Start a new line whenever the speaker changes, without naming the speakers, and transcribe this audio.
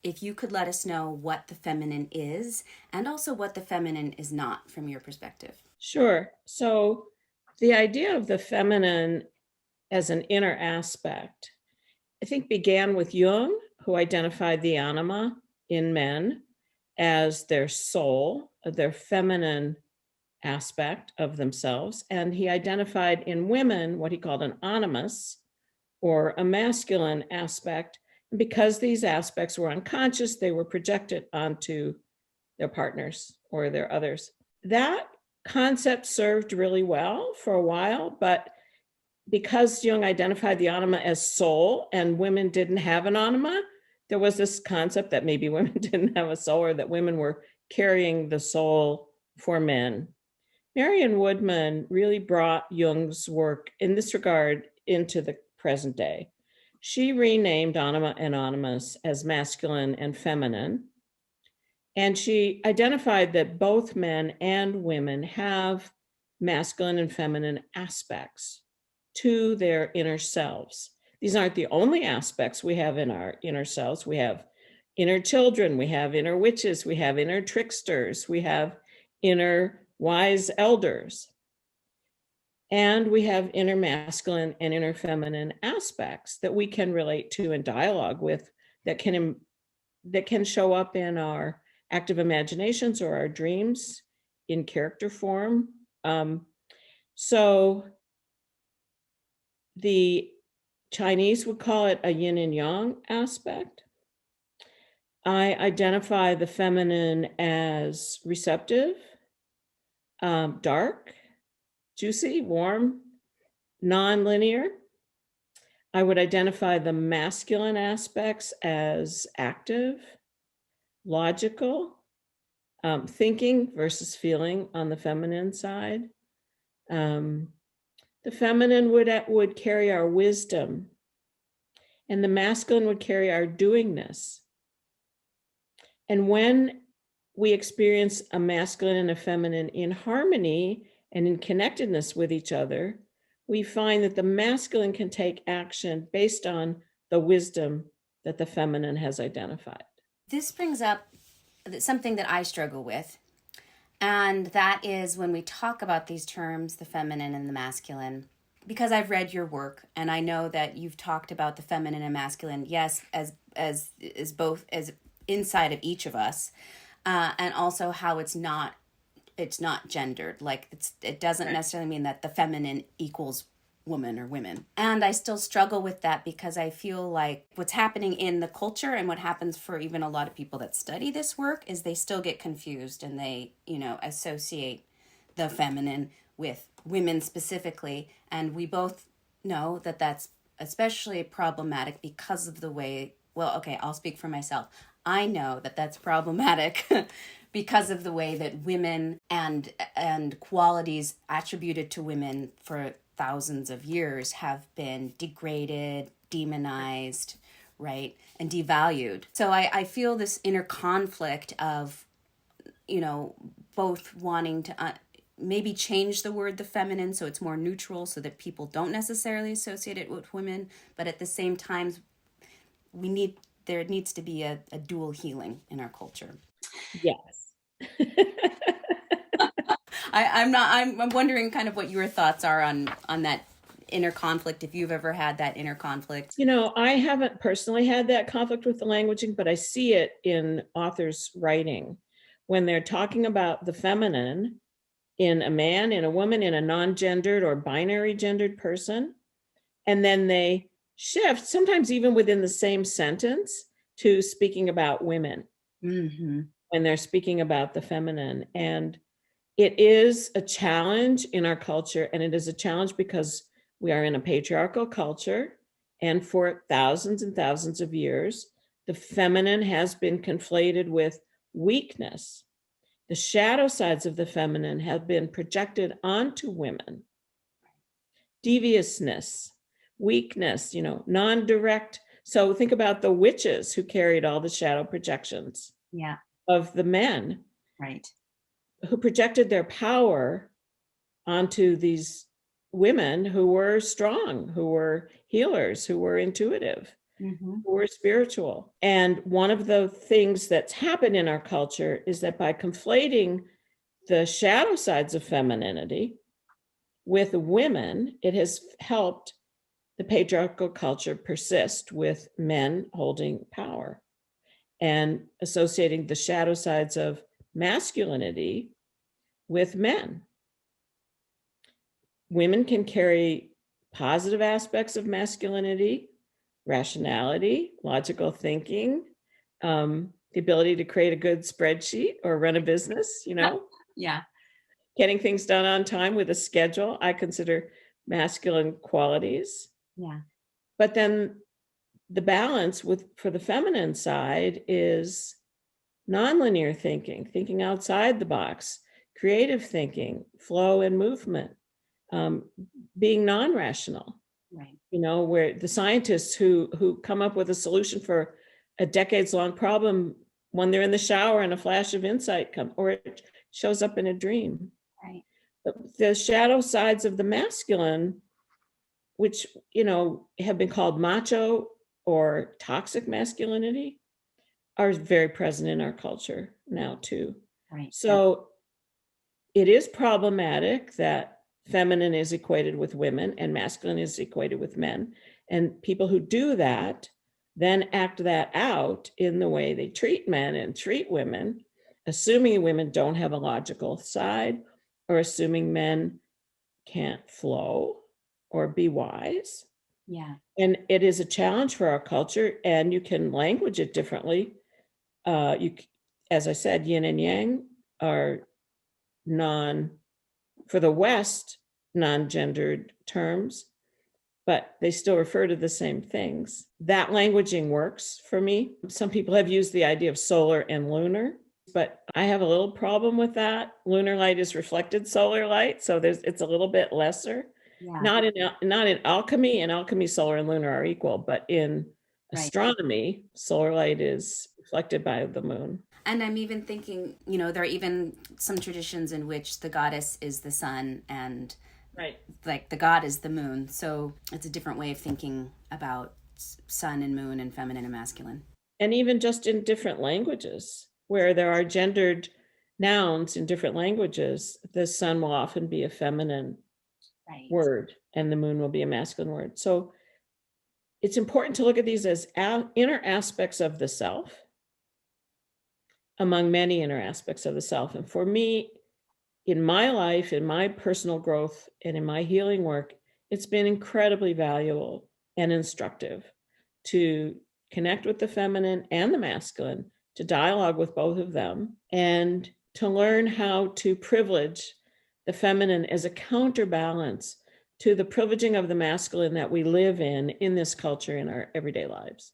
if you could let us know what the feminine is and also what the feminine is not from your perspective.
Sure. So the idea of the feminine as an inner aspect, I think, began with Jung, who identified the anima in men as their soul, their feminine aspect of themselves. And he identified in women what he called an animus, or a masculine aspect. And because these aspects were unconscious, they were projected onto their partners or their others. That concept served really well for a while, but because Jung identified the anima as soul and women didn't have an anima, there was this concept that maybe women didn't have a soul, or that women were carrying the soul for men. Marion Woodman really brought Jung's work in this regard into the present day. She renamed anima and animus as masculine and feminine, and she identified that both men and women have masculine and feminine aspects to their inner selves. These aren't the only aspects we have in our inner selves. We have inner children, we have inner witches, we have inner tricksters, we have inner wise elders, and we have inner masculine and inner feminine aspects that we can relate to and dialogue with, that can show up in our active imaginations or our dreams in character form. So the Chinese would call it a yin and yang aspect. I identify the feminine as receptive, dark, juicy, warm, non-linear. I would identify the masculine aspects as active, logical, thinking versus feeling on the feminine side. The feminine would carry our wisdom, and the masculine would carry our doingness. And when we experience a masculine and a feminine in harmony and in connectedness with each other, we find that the masculine can take action based on the wisdom that the feminine has identified.
This brings up something that I struggle with, and that is when we talk about these terms, the feminine and the masculine, because I've read your work and I know that you've talked about the feminine and masculine, yes, as both as inside of each of us, and also how it's not gendered. Like it doesn't necessarily mean that the feminine equals woman or women. And I still struggle with that because I feel like what's happening in the culture and what happens for even a lot of people that study this work is they still get confused and they, associate the feminine with women specifically. And we both know that that's especially problematic because of the way, well, okay, I'll speak for myself. I know that that's problematic because of the way that women and qualities attributed to women for thousands of years have been degraded, demonized, right, and devalued. So I feel this inner conflict of, both wanting to maybe change the word the feminine so it's more neutral so that people don't necessarily associate it with women, but at the same time, there needs to be a dual healing in our culture.
Yes.
I'm wondering kind of what your thoughts are on that inner conflict, if you've ever had that inner conflict.
I haven't personally had that conflict with the languaging, but I see it in authors' writing when they're talking about the feminine in a man, in a woman, in a non-gendered or binary gendered person. And then they shift, sometimes even within the same sentence, to speaking about women when they're speaking about the feminine. And it is a challenge in our culture, and it is a challenge because we are in a patriarchal culture, and for thousands and thousands of years, the feminine has been conflated with weakness. The shadow sides of the feminine have been projected onto women. Deviousness, weakness, non-direct. So think about the witches who carried all the shadow projections of the men.
Right.
Who projected their power onto these women who were strong, who were healers, who were intuitive. who are spiritual. And one of the things that's happened in our culture is that by conflating the shadow sides of femininity with women, it has helped the patriarchal culture persist with men holding power and associating the shadow sides of masculinity with men. Women can carry positive aspects of masculinity, rationality, logical thinking, the ability to create a good spreadsheet or run a business,
Yeah.
getting things done on time with a schedule, I consider masculine qualities.
Yeah.
But then the balance for the feminine side is nonlinear thinking outside the box, creative thinking, flow and movement, being non-rational.
Right.
Where the scientists who come up with a solution for a decades-long problem, when they're in the shower and a flash of insight comes, or it shows up in a dream.
Right.
The shadow sides of the masculine, which have been called macho or toxic masculinity, are very present in our culture now too.
Right.
So it is problematic that feminine is equated with women and masculine is equated with men. And people who do that then act that out in the way they treat men and treat women, assuming women don't have a logical side or assuming men can't flow or be wise.
Yeah.
And it is a challenge for our culture, and you can language it differently. As I said, yin and yang are for the West, non-gendered terms, but they still refer to the same things. That languaging works for me. Some people have used the idea of solar and lunar, but I have a little problem with that. Lunar light is reflected solar light, so it's a little bit lesser.
Yeah.
Not in alchemy. In alchemy, solar and lunar are equal, but in astronomy, solar light is reflected by the moon.
And I'm even thinking, there are even some traditions in which the goddess is the sun and like the god is the moon. So it's a different way of thinking about sun and moon and feminine and masculine.
And even just in different languages, where there are gendered nouns in different languages, the sun will often be a feminine word and the moon will be a masculine word. So it's important to look at these as inner aspects of the self, among many inner aspects of the self. And for me, in my life, in my personal growth, and in my healing work, it's been incredibly valuable and instructive to connect with the feminine and the masculine, to dialogue with both of them, and to learn how to privilege the feminine as a counterbalance to the privileging of the masculine that we live in this culture in our everyday lives.